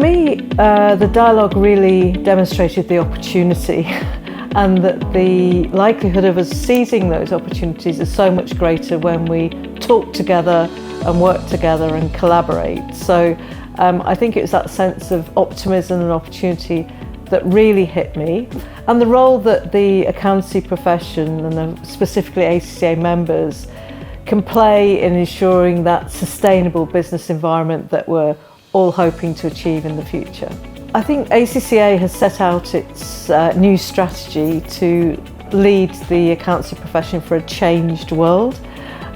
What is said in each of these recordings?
For me, the dialogue really demonstrated the opportunity and that the likelihood of us seizing those opportunities is so much greater when we talk together and work together and collaborate. So I think it was that sense of optimism and opportunity that really hit me. And the role that the accountancy profession and specifically ACCA members can play in ensuring that sustainable business environment that we're all hoping to achieve in the future. I think ACCA has set out its new strategy to lead the accountancy profession for a changed world.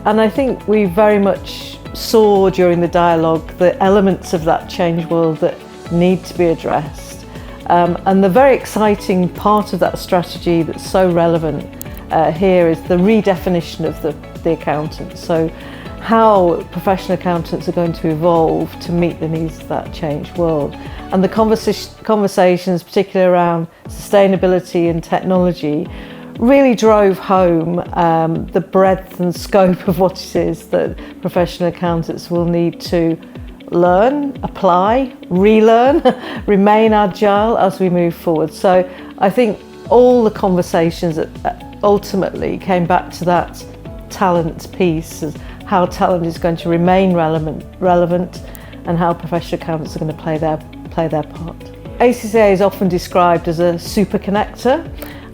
And I think we very much saw during the dialogue the elements of that changed world that need to be addressed. And the very exciting part of that strategy that's so relevant here is the redefinition of the accountant. So how professional accountants are going to evolve to meet the needs of that changed world. And the conversations, particularly around sustainability and technology, really drove home the breadth and scope of what it is that professional accountants will need to learn, apply, relearn, remain agile as we move forward. So I think all the conversations ultimately came back to that talent piece, how talent is going to remain relevant and how professional accountants are going to play their part. ACCA is often described as a super connector,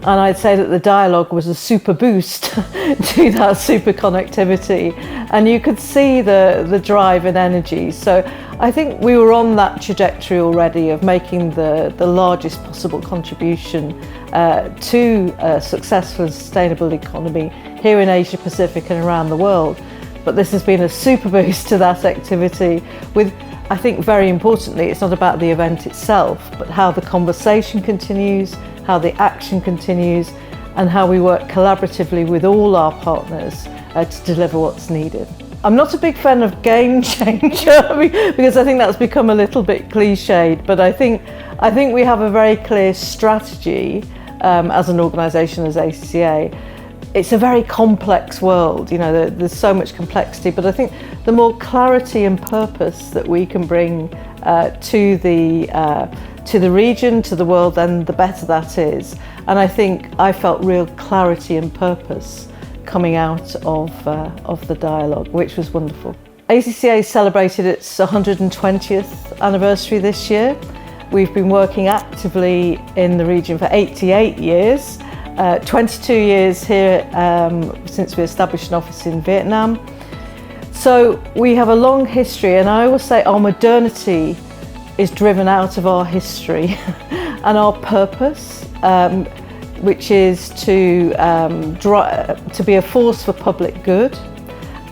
and I'd say that the dialogue was a super boost to that super connectivity, and you could see the drive and energy. So I think we were on that trajectory already of making the largest possible contribution to a successful and sustainable economy here in Asia Pacific and around the world. But this has been a super boost to that activity with, I think very importantly, it's not about the event itself, but how the conversation continues, how the action continues, and how we work collaboratively with all our partners to deliver what's needed. I'm not a big fan of game changer because I think that's become a little bit cliched, but I think we have a very clear strategy as an organisation, as ACCA. It's a very complex world, you know, there's so much complexity, but I think the more clarity and purpose that we can bring to the region, to the world, then the better that is. And I think I felt real clarity and purpose coming out of the dialogue, which was wonderful. ACCA celebrated its 120th anniversary this year. We've been working actively in the region for 88 years. 22 years here since we established an office in Vietnam. So we have a long history, and I always say our modernity is driven out of our history and our purpose, which is to be a force for public good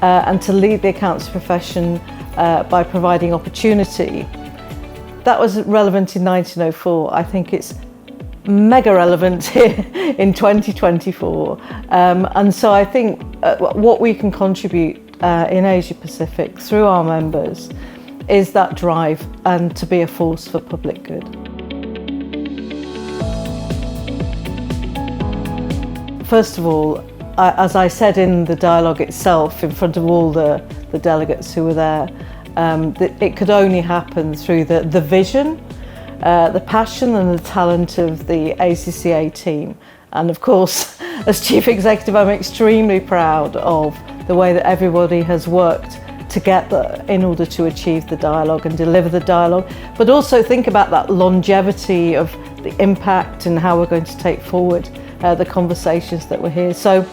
and to lead the accountancy profession by providing opportunity. That was relevant in 1904. I think it's mega relevant here in 2024, and so I think what we can contribute in Asia Pacific through our members is that drive and to be a force for public good. First of all, as I said in the dialogue itself, in front of all the delegates who were there, that it could only happen through the vision, the passion and the talent of the ACCA team. And of course, as Chief Executive, I'm extremely proud of the way that everybody has worked together in order to achieve the dialogue and deliver the dialogue, but also think about that longevity of the impact and how we're going to take forward the conversations that were here. So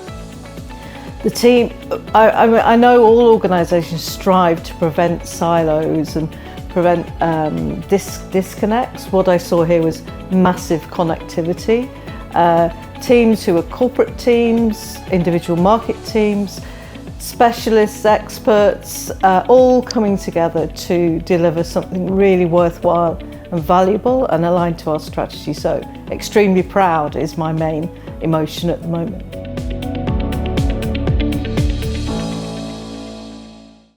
the team, I know all organisations strive to prevent silos and prevent disconnects. What I saw here was massive connectivity. Teams who are corporate teams, individual market teams, specialists, experts, all coming together to deliver something really worthwhile and valuable and aligned to our strategy. So extremely proud is my main emotion at the moment.